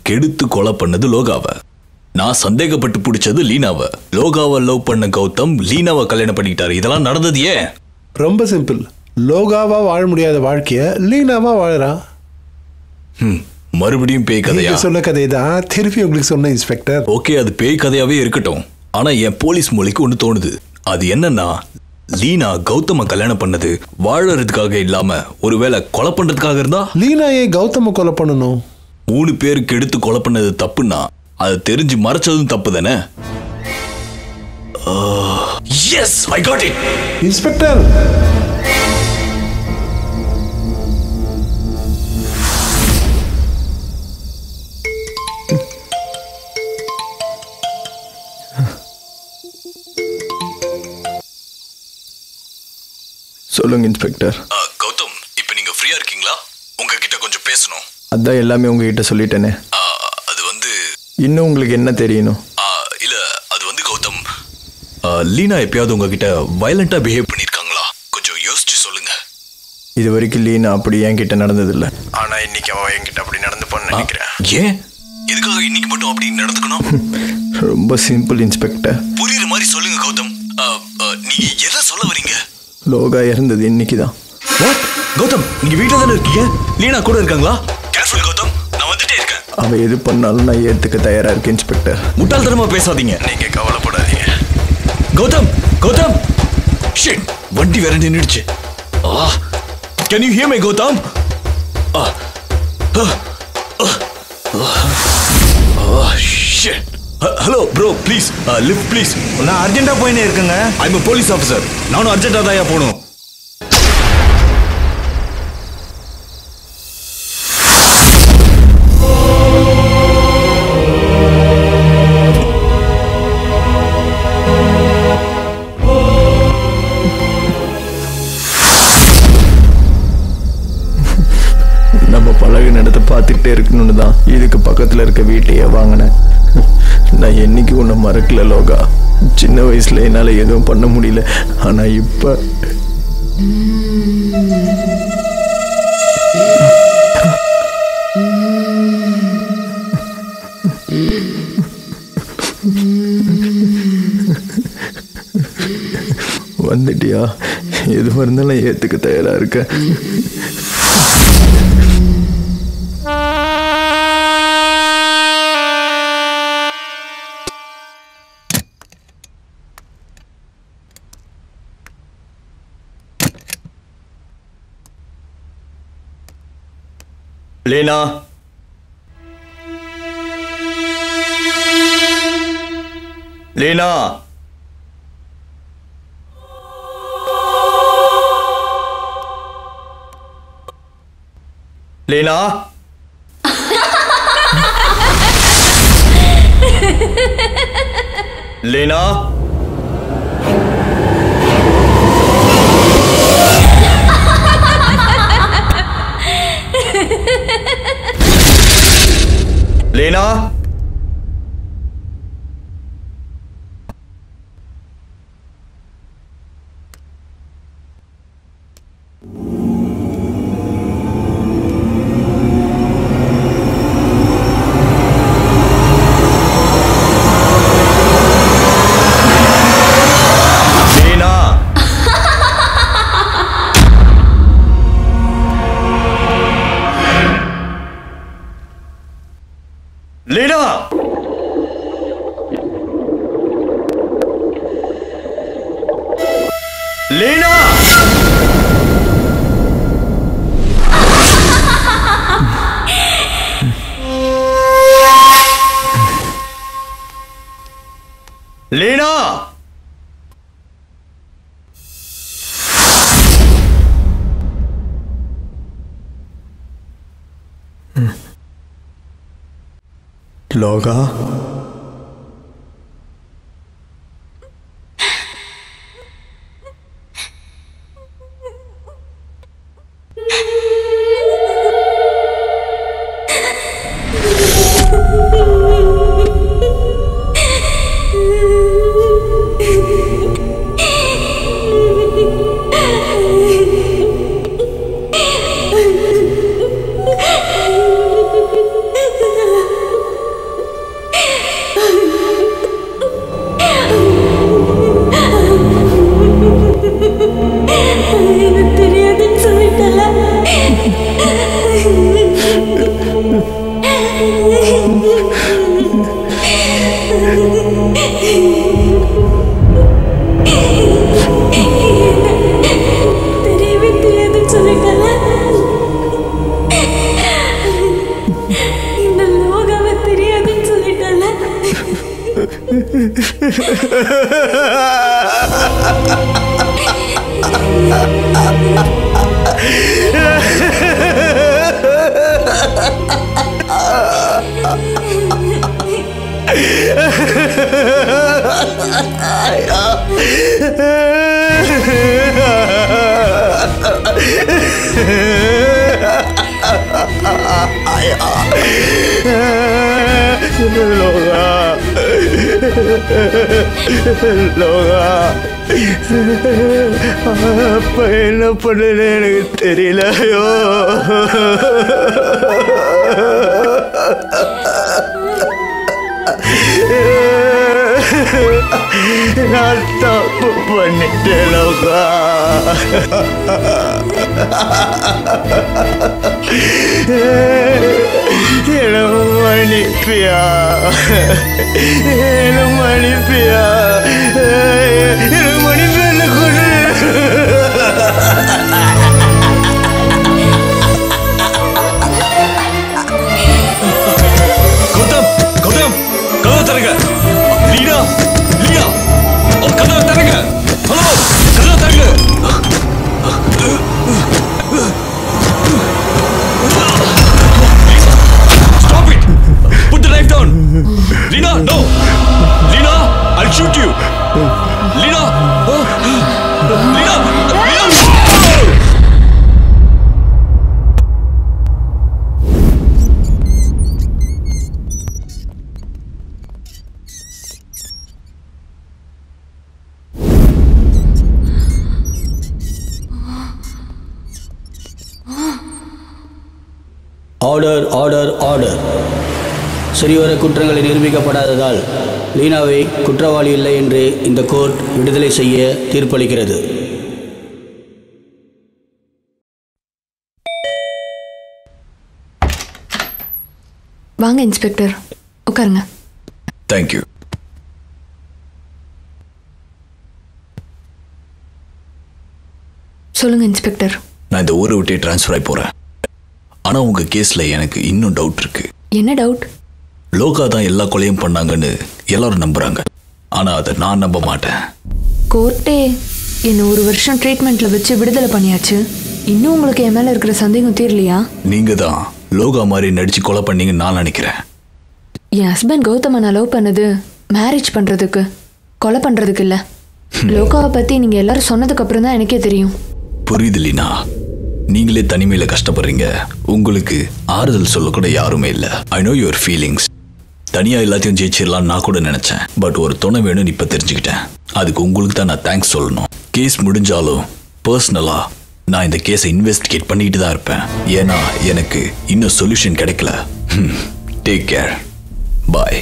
கெடுத்து கொலை பண்ணது லோகாவை. நான் சந்தேகப்பட்டு பிடிச்சது லீனாவை. லோகாவை லவ் பண்ண கௌதம் லீனாவை கல்யாணம் பண்ணிக்கிட்டாரு. இதெல்லாம் நடந்தது ஏன்? ரொம்ப சிம்பிள். லோகாவா வாழ முடியாத வாழ்க்கைய லீனாவா வாழறான். மறுபடியும் பேய் கதையா? சொன்ன கதை தான் திருப்பி உங்களுக்கு சொன்ன இன்ஸ்பெக்டர். ஓகே, அது பேய் கதையாவே இருக்கட்டும். ஆனா என் போலீஸ் மொழிக்கு ஒண்ணு தோணுது. அது என்னன்னா, லீனா கௌதம கல்யாணம் பண்ணது வாழறதுக்காக இல்லாம ஒருவேளை கொலை பண்றதுக்காக இருந்தா? லீனா ஏன் கௌதம கொலை பண்ணணும்? 3 பேருக்கு எடுத்து கொலை பண்ணது தப்புன்னா அது தெரிஞ்சு மறைச்சதும் தப்பு தானே? Yes, I got it. Inspector, சொல்லுங்க இன்ஸ்பெக்டர். கௌதம், இப்போ நீங்க ஃப்ரீயா இருக்கீங்களா? உங்ககிட்ட கொஞ்சம் பேசணும். அதான் எல்லாமே உங்ககிட்ட சொல்லிட்டேனே. அது வந்து இன்னும் உங்களுக்கு என்ன தெரியணும்? இல்ல, அது வந்து கௌதம், லீனா எப்பயாவது உங்ககிட்ட வயலண்டா பிஹேவ் பண்ணிருக்காங்களா? கொஞ்சம் யோசிச்சு சொல்லுங்க. இது வரைக்கும் லீனா அப்படி என்கிட்ட நடந்ததில்லை. ஆனா இன்னைக்கு அவன் என்கிட்ட அப்படி நடந்துப்பான்னு நினைக்கிறேன். ஏன்? எதுக்காக இன்னைக்கு மட்டும் அப்படி நடந்துக்கணும்? ரொம்ப சிம்பிள் இன்ஸ்பெக்டர். புரியுற மாதிரி சொல்லுங்க கௌதம். நீங்க எதை சொல்ல வரீங்க? லோகா இறந்தது இன்னைக்குதான். கௌதம், நீங்க வீட்டுல தானே இருக்கீங்க? லீனா கூட இருக்காங்களா? கேர்ஃபுல் கௌதம், நான் வந்துட்டே இருக்கேன். அவ எது பண்ணாலும் நான் ஏத்துக்க தயாரா இருக்கேன் இன்ஸ்பெக்டர். முட்டாள்தனமா பேசாதீங்க. நீங்க கவலைப்படாதீங்க. கௌதம், கௌதம், ஷிட், வண்டி வேற நின்னுடுச்சு. Can you hear me Gautham? Shit. Hello bro, please lift please. நான் அர்ஜென்ட்டா போயினே இருக்கேங்க. I am police officer. நானும் அர்ஜென்ட்டா தான் போகணும். நம்ம பழகின இடத்தை பார்த்துக்கிட்டே இருக்கணும்னு தான் இதுக்கு பக்கத்தில் இருக்க வீட்டையே வாங்கினேன். நான் என்னைக்கு உன்னை மறக்கல லோகா. சின்ன வயசுல என்னால் எதுவும் பண்ண முடியல. ஆனால் இப்போ வந்துட்டியா? எதுவாக இருந்தாலும் ஏற்றுக்க தயாராக இருக்கேன். லீனா, லீனா, லீனா, லீனா, லீனா, லீனா, லீனா, லீனா, லோகா, தெரியவே தெரியாதுன்னு சொல்லிட்டால. இந்த லோகாவை தெரியாதுன்னு சொல்லிட்டால. லோகா அப்ப என்ன பண்ணல எனக்கு தெரியல. நான் தப்பு பண்ணிட்டேன் லோகா. மன்னிப்பியா மன்னிப்பியா மன்னிப்பியா கொடு. கௌதம் கௌதம் கதவை தரங்க. லீனா லீனா கதவை தரங்க. ஹலோ கதவை தரங்க. Stop it! Put the knife down. Lina, no. Lina, I'll shoot you. Lina. Lina. Lina. Order order order. சரிவர குற்றங்கள் நிரூபிக்கப்படாததால் லீனாவை குற்றவாளி இல்லை என்று இந்த கோர்ட் விடுதலை செய்ய தீர்ப்பளிக்கிறது. வாங்க இன்ஸ்பெக்டர், உட்காருங்க. தேங்க்யூ. சொல்லுங்க இன்ஸ்பெக்டர். நான் இந்த ஊரை விட்டே டிரான்ஸ்ஃபர் ஆகி போறேன். ஆனா உங்க கேஸ்ல எனக்கு இன்னும் டவுட் இருக்கு. என்ன டவுட்? லோகா தான் எல்லா கொலையும் பண்ணாங்கன்னு எல்லாரும் நம்புறாங்க. ஆனா அதை நான் நம்ப மாட்டேன். கோர்ட்டே என்ன 1 வருஷம் ட்ரீட்மெண்ட்ல வச்சு விடுதலை பண்ணியாச்சு. இன்னும் உங்களுக்கு என் மேல இருக்கிற சந்தேகம் தீரலையா? நீங்க தான் லோகா மாதிரி நடிச்சு கொலை பண்ணீங்கன்னு நான் நினைக்கிறேன். என் ஹஸ்பண்ட் கௌதம நான் லவ் பண்ணது மேரேஜ் பண்றதுக்கு, கொலை பண்றதுக்கு இல்ல. லோகாவை பத்தி நீங்க எல்லாரும் சொன்னதுக்கு அப்புறம் தான் எனக்கே தெரியும். புரியுது லீனா. நீங்களே தனிமையில கஷ்டப்படுறீங்க. உங்களுக்கு ஆறுதல் சொல்ல கூட யாருமே இல்லை. I know your feelings. தனியா எல்லாத்தையும் ஜெயிச்சிடலாம் நான் கூட நினைச்சேன். பட் ஒரு துணை வேணும்னு இப்ப தெரிஞ்சுக்கிட்டேன். அதுக்கு உங்களுக்கு தான் நான் தேங்க்ஸ் சொல்லணும். கேஸ் முடிஞ்சாலும் பர்சனலா நான் இந்த கேஸை இன்வெஸ்டிகேட் பண்ணிட்டு தான் இருப்பேன். ஏன்னா எனக்கு இன்னும் சொல்யூஷன் கிடைக்கல. Take care. பாய்.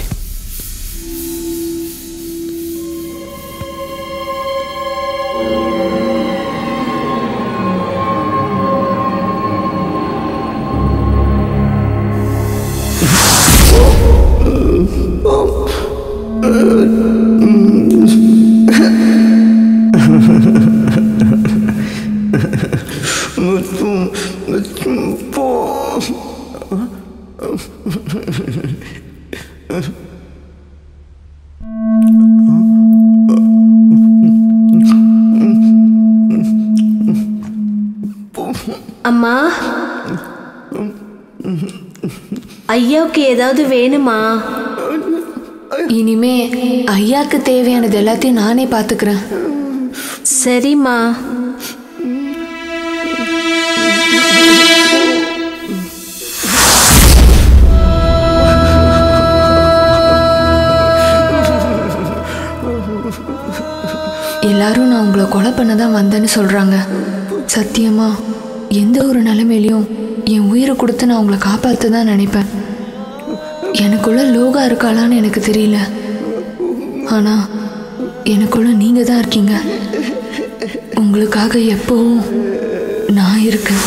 அம்மா, ஐயாவுக்கு ஏதாவது வேணுமா? இனிமே ஐயாக்கு தேவையானது எல்லாத்தையும் நானே பாத்துக்கிறேன். சரிம்மா. எல்லாரும் நான் உங்களை கொலை பண்ண தான் வந்தேன்னு சொல்றாங்க. சத்தியமா எந்த ஒரு நிலைமையிலையும் என் உயிரை கொடுத்து நான் உங்களை காப்பாற்ற தான் நினைப்பேன். எனக்குள்ள லோகா இருக்காளான்னு எனக்கு தெரியல. ஆனா எனக்குள்ள நீங்க தான் இருக்கீங்க. உங்களுக்காக எப்பவும் நான் இருக்கேன்.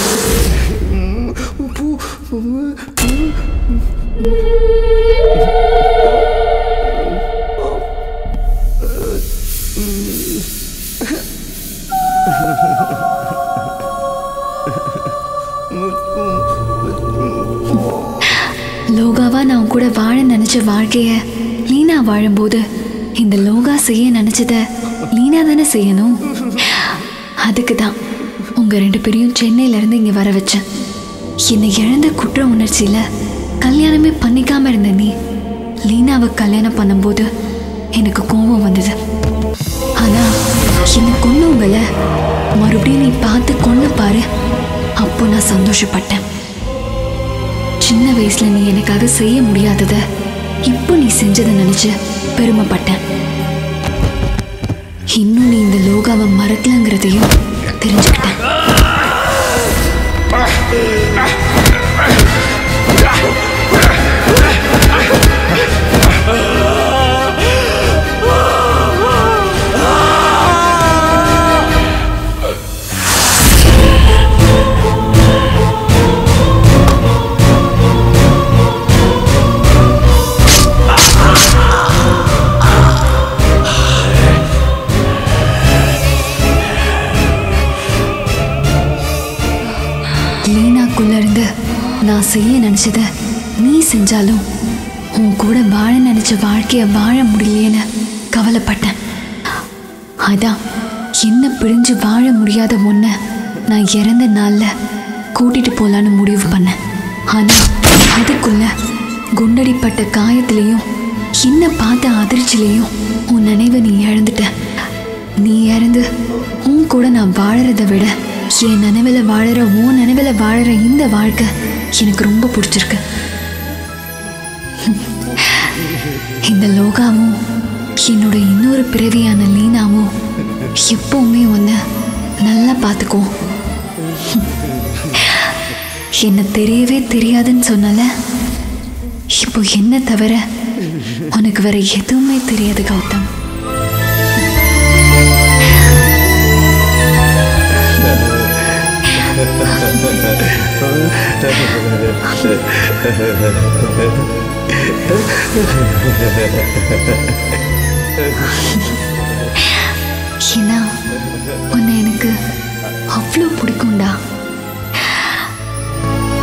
லோகாவா நான் கூட வாழ நினைச்ச வாழ்க்கைய லீனா வாழும்போது இந்த லோகா செய்ய நினைச்சத லீனா தானே செய்யணும். அதுக்கு தான் உங்க 2 பேரையும் சென்னையில இருந்து இங்க வர வச்சேன். என்னை இழந்த குற்ற உணர்ச்சியில கல்யாணமே பண்ணிக்காம இருந்த நீ லீனாவை கல்யாணம் பண்ணும்போது எனக்கு கோபம் வந்தது. ஆனா என்னை கொன்னவங்கள மறுபடியும் நீ பார்த்து கொன்ன பாரு, அப்போ நான் சந்தோஷப்பட்டேன். சின்ன வயசுல நீ எனக்காக செய்ய முடியாதத இப்போ நீ செஞ்சதை நினைச்சு பெருமைப்பட்டேன். இன்னும் நீ இந்த லோகாவை மறக்கலங்கிறதையும் தெரிஞ்சுக்கிட்டேன். லீனாக்குள்ளேருந்து நான் செய்ய நினச்சதை நீ செஞ்சாலும் உன் கூட வாழ நினச்ச வாழ்க்கையை வாழ முடியலேன்னு கவலைப்பட்டேன். அதான் என்ன பிரிஞ்சு வாழ முடியாத ஒன்றை நான் இறந்த நாளில் கூட்டிகிட்டு போகலான்னு முடிவு பண்ணேன். ஆனால் அதுக்குள்ள குண்டடிப்பட்ட காயத்துலேயும் என்ன பார்த்த அதிர்ச்சியிலையும் உன் நினைவை நீ இழந்துட்ட. நீ இறந்து உன் கூட நான் வாழறதை விட என் நினைவில் வாழற உன் நினைவில் வாழற இந்த வாழ்க்கை எனக்கு ரொம்ப பிடிச்சிருக்கு. இந்த லோகாவும் என்னோட இன்னொரு பிறவியான லீனாவும் எப்பவுமே ஒன்று நல்லா பார்த்துக்கோ. என்ன தெரியவே தெரியாதுன்னு சொன்னல, இப்போ என்ன தவிர உனக்கு வேற எதுவுமே தெரியாது கௌதம். ஏன்னா உன்னை எனக்கு அவ்வளோ பிடிக்கும்டா.